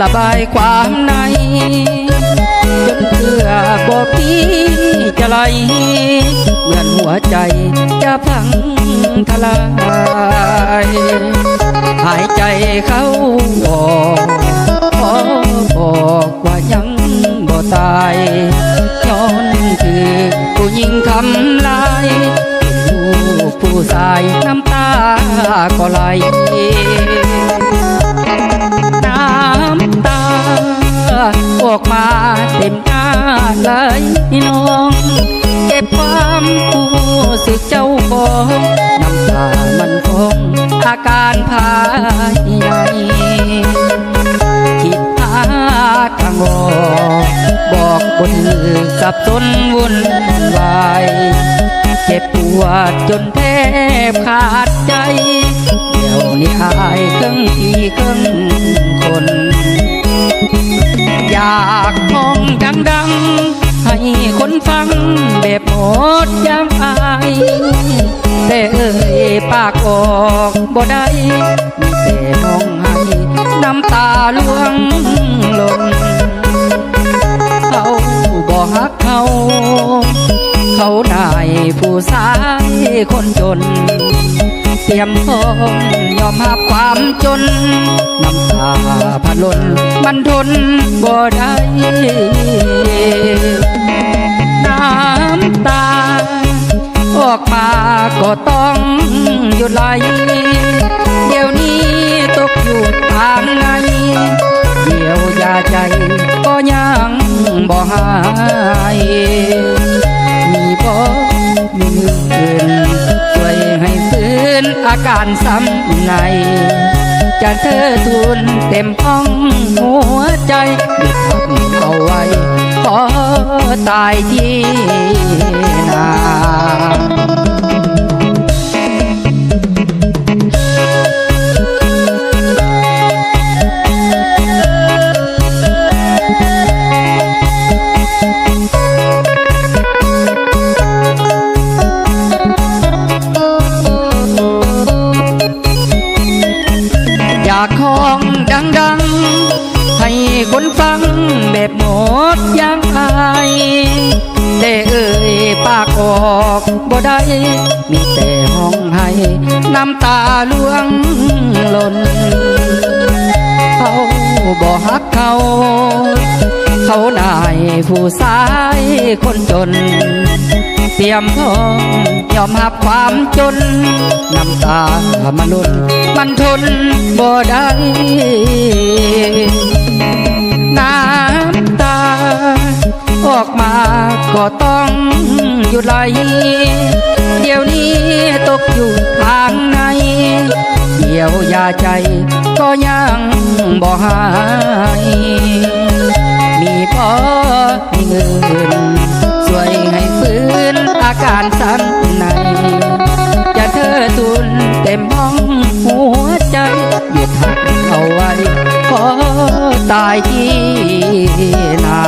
ระบายความในจนเพื่อบอกพี่จะไหลเหมือนหัวใจจะพังทลายหายใจเข้าออกขอบอกว่ายังบ่ตายย้อนคือผู้หญิงทำลายลูกผู้ชายน้ำตาก็ไหลน้ำตาออกมาเต็มหน้าเลยน้องเก็บความรู้สึกเจ้าของน้ำตามันคงอาการภายในคิดหาทางออกบอกบนมือสับสนวุ่นวายเจ็บปวดจนแทบขาดใจเดี๋ยวนี้อายครึ่งพี่ครึ่งคนอยากห้องดังๆให้คนฟังแบบหมดยามอายแต่เอ่ยปากออกบ่ได้มีแต่ห้องให้น้ำตาล่วงหล่นเขาบ่ฮักเขาได้ผู้ชายคนจนเตรียมพร้อมยอมรับความจนน้ำตาพัดล้นมันทนบ่ได้น้ำตาออกมาก็ต้องหยุดไหลเดี๋ยวนี้ตกอยู่ทางไหนเดียวยาใจก็ยังบ่หายมีบ่มีมืออื่นช่วยให้ฟื้นอาการซ้ำในจะเธอทุนเต็มห้องหัวใจหยุดพักเอาไว้ขอตายที่นาอยากห้องดังๆให้คนฟังแบบหมดยังอายแต่เอ่ยปากออกบ่ได้มีแต่ห้องให้น้ำตาล่วงหล่นเขาบ่ฮักเขาได้ผู้ชายคนจนเตรียมพร้อมยอมรับความจนน้ำตามันล้นมันทนบ่ได้น้ำตาออกมาก็ต้องหยุดไหลเดี๋ยวนี้ตกอยู่ทางในเดียวยาใจก็ยังบ่หายมีพอมีเงินช่วยให้ฟื้นอาการสั่นในจะเธอทุนเต็มห้องหัวใจหยุดหักเอาไว้ขอตายที่นา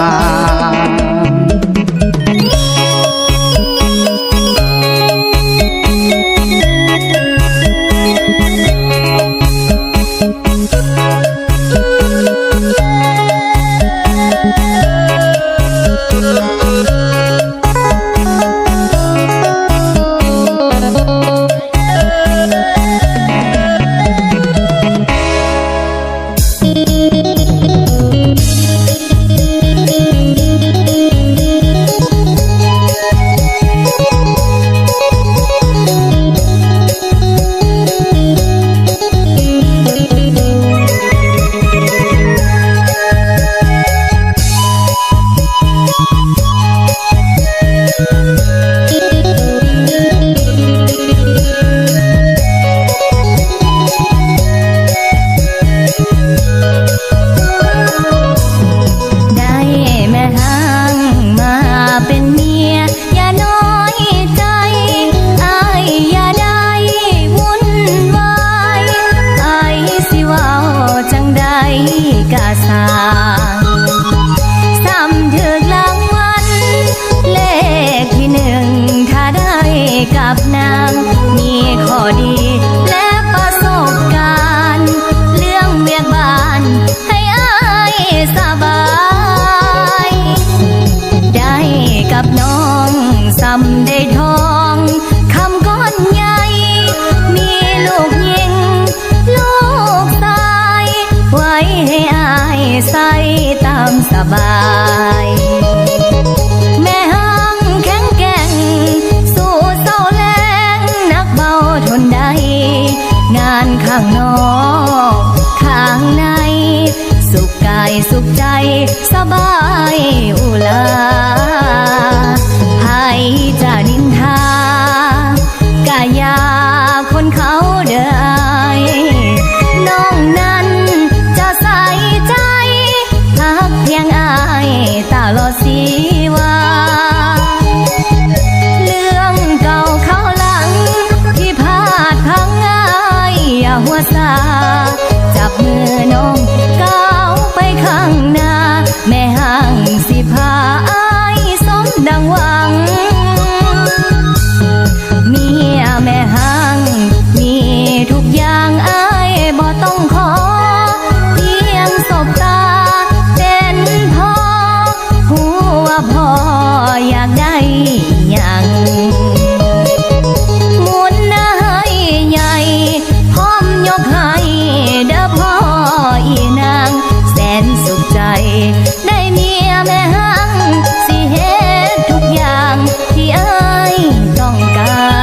สบายอุลาให้จะนินทากายาคนเขาเด้อน้องนั้นจะใส่ใจหักเพียงอายตลอดชีวาเรื่องเก่าเขาหลังที่พาดพังอายอย่าหัวซาจับมือน้องก้าวไปข้างหน้าแม่ห่างสิพาอายสมดังหวังเมียแม่ห่างมีทุกอย่างอายบ่ต้องขอเพียงสบตาเป็นพอหัวพ่ออยากได้อย่างหมุนให้ใหญ่พร้อมยกให้เด้อพ่ออีนางแสนสุขใจได้เมียแม่ห่างสิเฮ็ดทุกอย่างที่อายต้องการ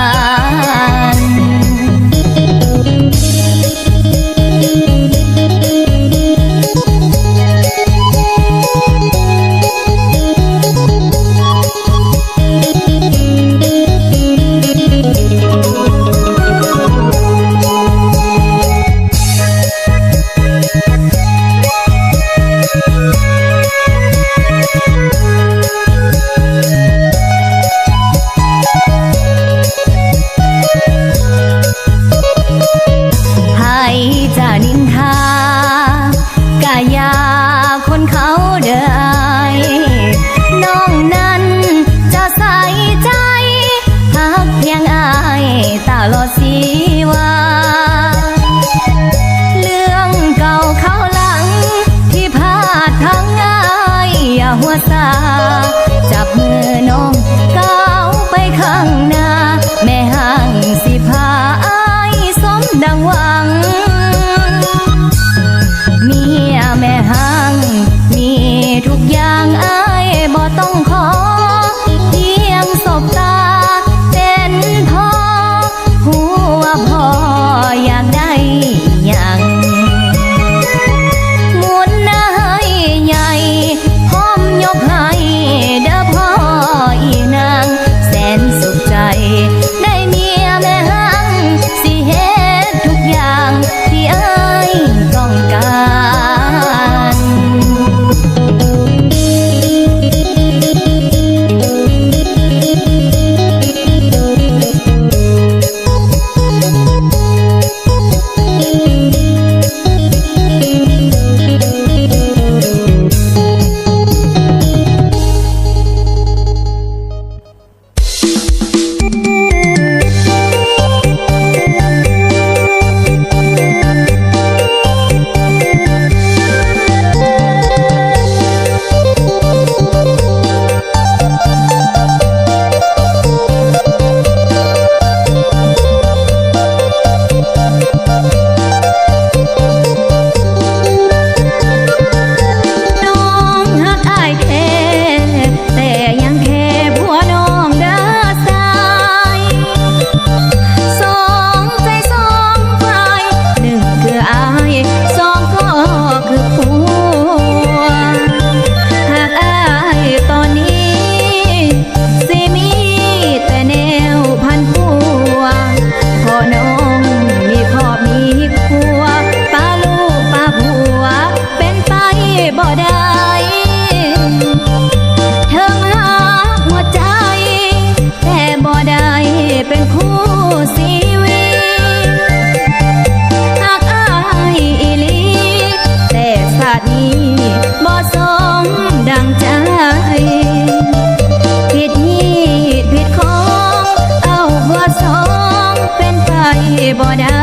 บ่ได้